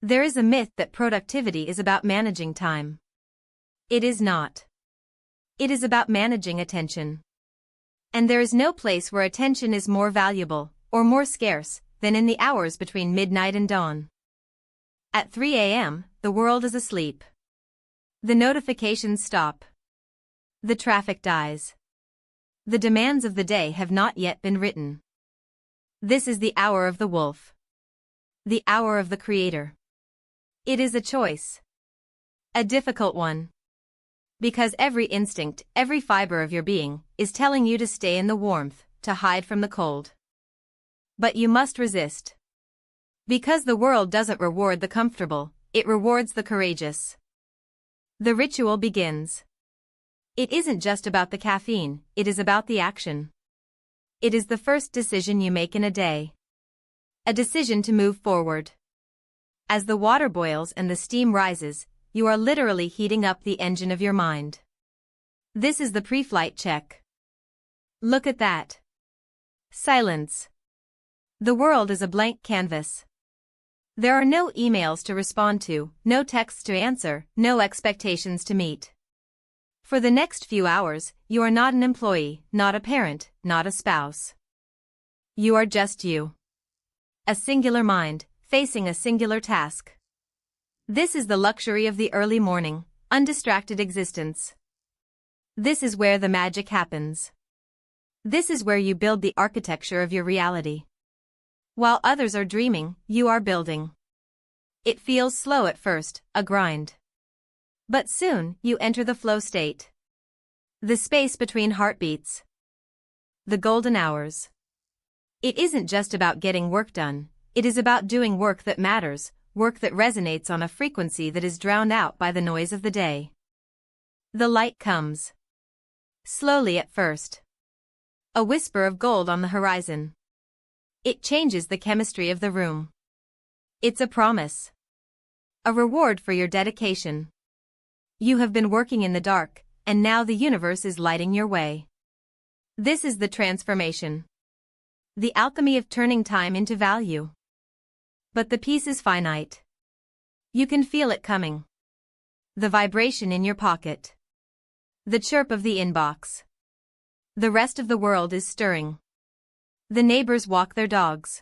There is a myth that productivity is about managing time. It is not. It is about managing attention. And there is no place where attention is more valuable, or more scarce, than in the hours between midnight and dawn. At 3 a.m., the world is asleep. The notifications stop. The traffic dies. The demands of the day have not yet been written. This is the hour of the wolf. The hour of the creator. It is a choice. A difficult one. Because every instinct, every fiber of your being, is telling you to stay in the warmth, to hide from the cold. But you must resist. Because the world doesn't reward the comfortable, it rewards the courageous. The ritual begins. It isn't just about the caffeine, it is about the action. It is the first decision you make in a day. A decision to move forward. As the water boils and the steam rises, you are literally heating up the engine of your mind. This is the pre-flight check. Look at that. Silence. The world is a blank canvas. There are no emails to respond to, no texts to answer, no expectations to meet. For the next few hours, you are not an employee, not a parent, not a spouse. You are just you. A singular mind, facing a singular task. This is the luxury of the early morning, undistracted existence. This is where the magic happens. This is where you build the architecture of your reality. While others are dreaming, you are building. It feels slow at first, a grind. But soon, you enter the flow state. The space between heartbeats. The golden hours. It isn't just about getting work done, it is about doing work that matters, work that resonates on a frequency that is drowned out by the noise of the day. The light comes. Slowly at first. A whisper of gold on the horizon. It changes the chemistry of the room. It's a promise. A reward for your dedication. You have been working in the dark, and now the universe is lighting your way. This is the transformation. The alchemy of turning time into value. But the peace is finite. You can feel it coming. The vibration in your pocket. The chirp of the inbox. The rest of the world is stirring. The neighbors walk their dogs.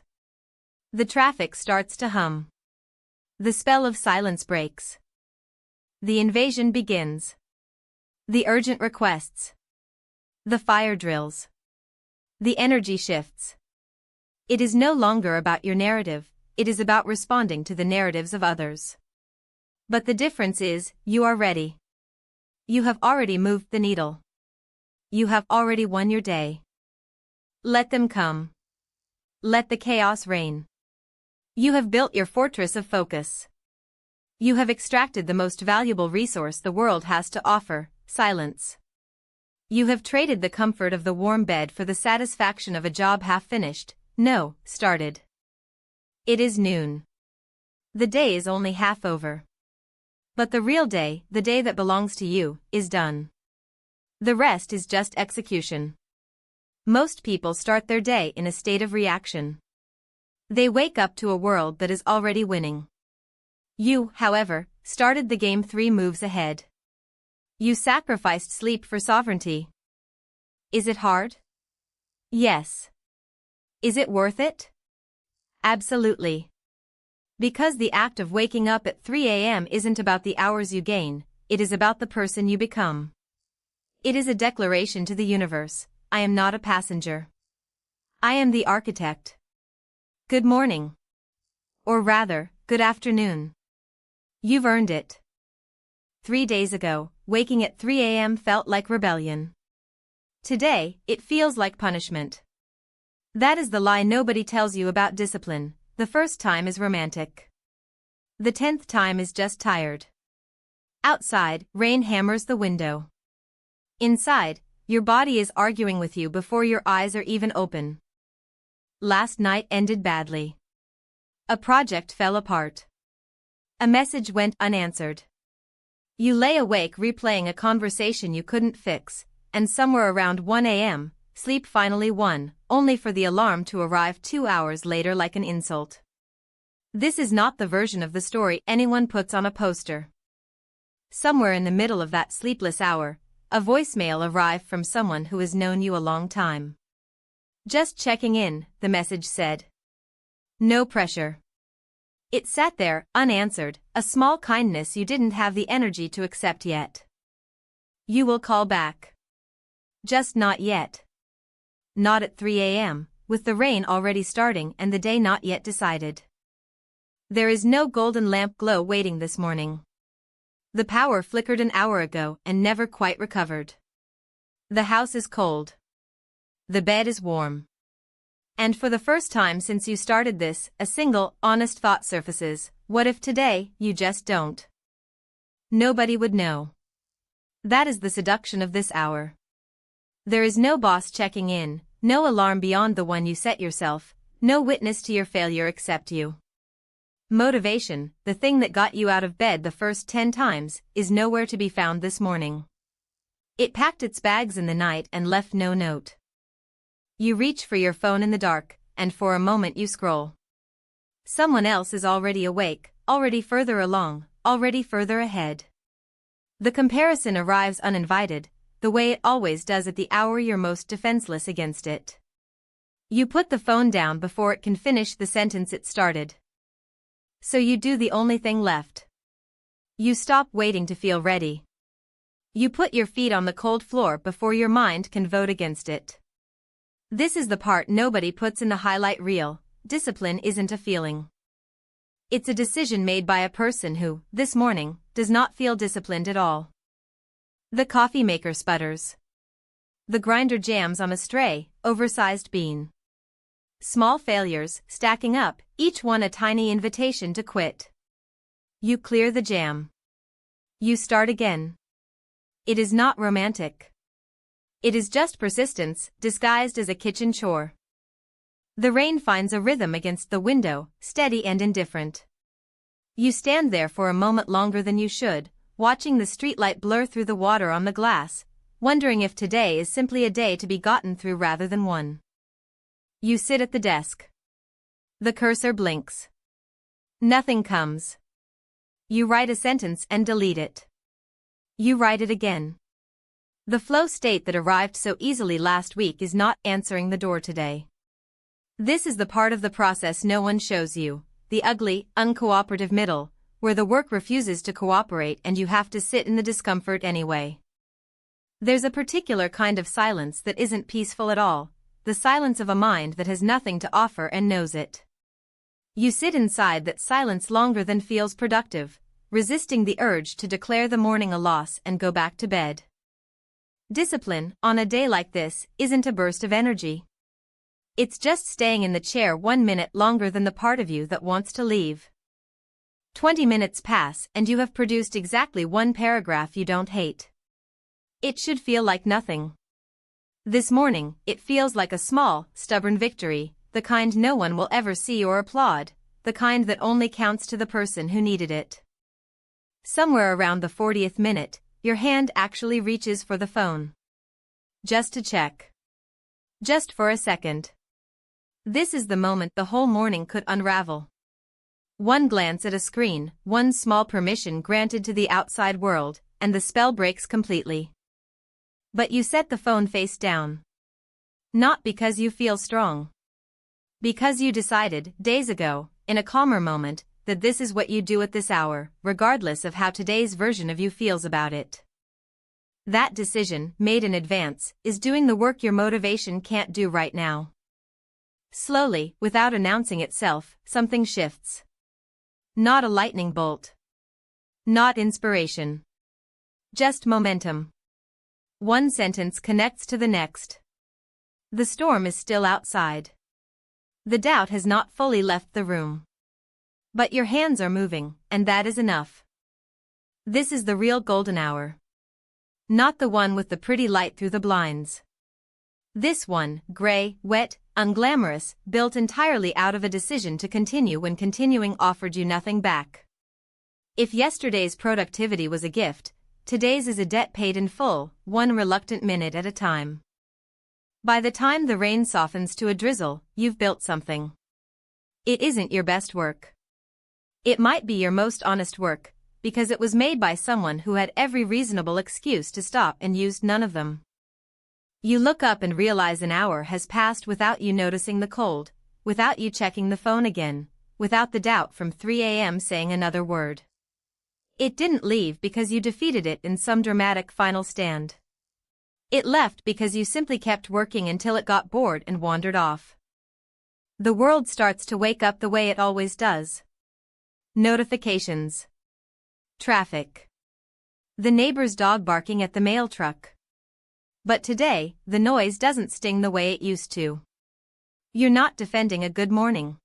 The traffic starts to hum. The spell of silence breaks. The invasion begins. The urgent requests. The fire drills. The energy shifts. It is no longer about your narrative, it is about responding to the narratives of others. But the difference is, you are ready. You have already moved the needle. You have already won your day. Let them come. Let the chaos reign. You have built your fortress of focus. You have extracted the most valuable resource the world has to offer, silence. You have traded the comfort of the warm bed for the satisfaction of a job half finished, no, started. It is noon. The day is only half over. But the real day, the day that belongs to you, is done. The rest is just execution. Most people start their day in a state of reaction. They wake up to a world that is already winning. You, however, started the game 3 moves ahead. You sacrificed sleep for sovereignty. Is it hard? Yes. Is it worth it? Absolutely. Because the act of waking up at 3 a.m. isn't about the hours you gain, it is about the person you become. It is a declaration to the universe, I am not a passenger. I am the architect. Good morning. Or rather, good afternoon. You've earned it. 3 days ago, waking at 3 a.m. felt like rebellion. Today, it feels like punishment. That is the lie nobody tells you about discipline. The first time is romantic. The 10th time is just tired. Outside, rain hammers the window. Inside, your body is arguing with you before your eyes are even open. Last night ended badly. A project fell apart. A message went unanswered. You lay awake replaying a conversation you couldn't fix, and somewhere around 1 a.m., sleep finally won, only for the alarm to arrive 2 hours later like an insult. This is not the version of the story anyone puts on a poster. Somewhere in the middle of that sleepless hour, a voicemail arrived from someone who has known you a long time. Just checking in, the message said. No pressure. It sat there, unanswered, a small kindness you didn't have the energy to accept yet. You will call back. Just not yet. Not at 3 a.m., with the rain already starting and the day not yet decided. There is no golden lamp glow waiting this morning. The power flickered an hour ago and never quite recovered. The house is cold. The bed is warm. And for the first time since you started this, a single, honest thought surfaces: what if today, you just don't? Nobody would know. That is the seduction of this hour. There is no boss checking in, no alarm beyond the one you set yourself, no witness to your failure except you. Motivation, the thing that got you out of bed the first 10 times, is nowhere to be found this morning. It packed its bags in the night and left no note. You reach for your phone in the dark, and for a moment you scroll. Someone else is already awake, already further along, already further ahead. The comparison arrives uninvited, the way it always does at the hour you're most defenseless against it. You put the phone down before it can finish the sentence it started. So you do the only thing left. You stop waiting to feel ready. You put your feet on the cold floor before your mind can vote against it. This is the part nobody puts in the highlight reel: discipline isn't a feeling. It's a decision made by a person who, this morning, does not feel disciplined at all. The coffee maker sputters. The grinder jams on a stray, oversized bean. Small failures, stacking up, each one a tiny invitation to quit. You clear the jam. You start again. It is not romantic. It is just persistence, disguised as a kitchen chore. The rain finds a rhythm against the window, steady and indifferent. You stand there for a moment longer than you should, watching the streetlight blur through the water on the glass, wondering if today is simply a day to be gotten through rather than one. You sit at the desk. The cursor blinks. Nothing comes. You write a sentence and delete it. You write it again. The flow state that arrived so easily last week is not answering the door today. This is the part of the process no one shows you, the ugly, uncooperative middle, where the work refuses to cooperate and you have to sit in the discomfort anyway. There's a particular kind of silence that isn't peaceful at all, the silence of a mind that has nothing to offer and knows it. You sit inside that silence longer than feels productive, resisting the urge to declare the morning a loss and go back to bed. Discipline, on a day like this, isn't a burst of energy. It's just staying in the chair 1 minute longer than the part of you that wants to leave. 20 minutes pass and you have produced exactly one paragraph you don't hate. It should feel like nothing. This morning, it feels like a small, stubborn victory, the kind no one will ever see or applaud, the kind that only counts to the person who needed it. Somewhere around the 40th minute, your hand actually reaches for the phone. Just to check. Just for a second. This is the moment the whole morning could unravel. One glance at a screen, one small permission granted to the outside world, and the spell breaks completely. But you set the phone face down. Not because you feel strong. Because you decided, days ago, in a calmer moment, that this is what you do at this hour, regardless of how today's version of you feels about it. That decision, made in advance, is doing the work your motivation can't do right now. Slowly, without announcing itself, something shifts. Not a lightning bolt. Not inspiration. Just momentum. One sentence connects to the next. The storm is still outside. The doubt has not fully left the room. But your hands are moving, and that is enough. This is the real golden hour. Not the one with the pretty light through the blinds. This one, gray, wet, unglamorous, built entirely out of a decision to continue when continuing offered you nothing back. If yesterday's productivity was a gift, today's is a debt paid in full, one reluctant minute at a time. By the time the rain softens to a drizzle, you've built something. It isn't your best work. It might be your most honest work, because it was made by someone who had every reasonable excuse to stop and used none of them. You look up and realize an hour has passed without you noticing the cold, without you checking the phone again, without the doubt from 3 a.m. saying another word. It didn't leave because you defeated it in some dramatic final stand. It left because you simply kept working until it got bored and wandered off. The world starts to wake up the way it always does. Notifications. Traffic. The neighbor's dog barking at the mail truck. But today, the noise doesn't sting the way it used to. You're not defending a good morning.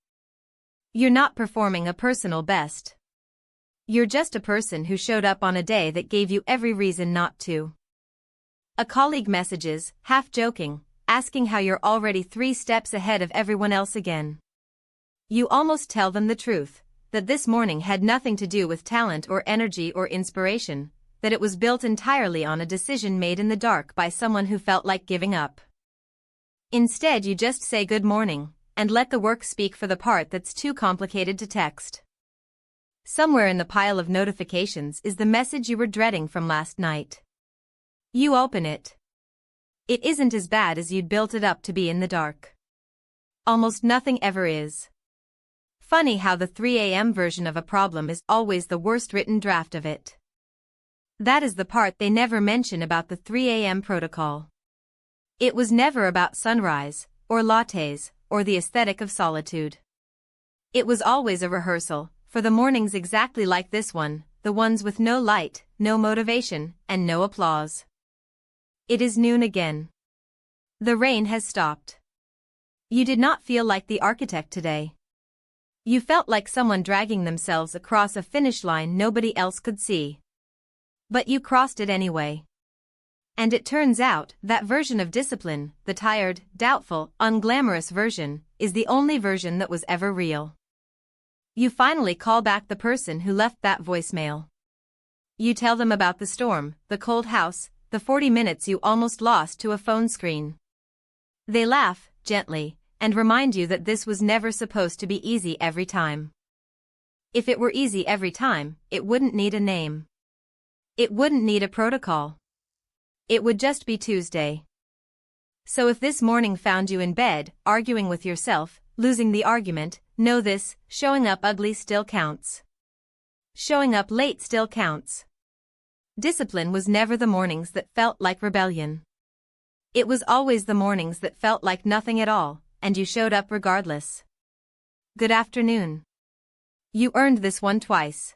You're not performing a personal best. You're just a person who showed up on a day that gave you every reason not to. A colleague messages, half joking, asking how you're already 3 steps ahead of everyone else again. You almost tell them the truth, that this morning had nothing to do with talent or energy or inspiration, that it was built entirely on a decision made in the dark by someone who felt like giving up. Instead, you just say good morning, and let the work speak for the part that's too complicated to text. Somewhere in the pile of notifications is the message you were dreading from last night. You open it. It isn't as bad as you'd built it up to be in the dark. Almost nothing ever is. Funny how the 3 a.m. version of a problem is always the worst written draft of it. That is the part they never mention about the 3 a.m. protocol. It was never about sunrise, or lattes, or the aesthetic of solitude. It was always a rehearsal, for the mornings exactly like this one, the ones with no light, no motivation, and no applause. It is noon again. The rain has stopped. You did not feel like the architect today. You felt like someone dragging themselves across a finish line nobody else could see. But you crossed it anyway. And it turns out, that version of discipline, the tired, doubtful, unglamorous version, is the only version that was ever real. You finally call back the person who left that voicemail. You tell them about the storm, the cold house, the 40 minutes you almost lost to a phone screen. They laugh, gently, and remind you that this was never supposed to be easy every time. If it were easy every time, it wouldn't need a name. It wouldn't need a protocol. It would just be Tuesday. So if this morning found you in bed, arguing with yourself, losing the argument, know this: showing up ugly still counts. Showing up late still counts. Discipline was never the mornings that felt like rebellion. It was always the mornings that felt like nothing at all, and you showed up regardless. Good afternoon. You earned this one twice.